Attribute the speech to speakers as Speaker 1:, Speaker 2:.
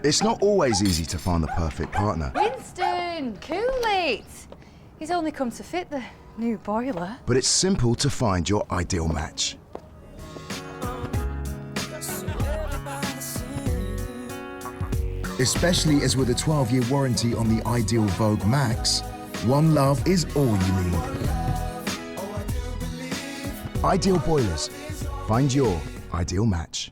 Speaker 1: It's not always easy to find the perfect partner,
Speaker 2: Winston, cool it. He's only come to fit the new boiler.
Speaker 1: but it's simple to find your ideal match.
Speaker 3: Especially as with a 12-year warranty on the Ideal Vogue Max, one love is all you need.
Speaker 1: Ideal Boilers. Find your ideal match.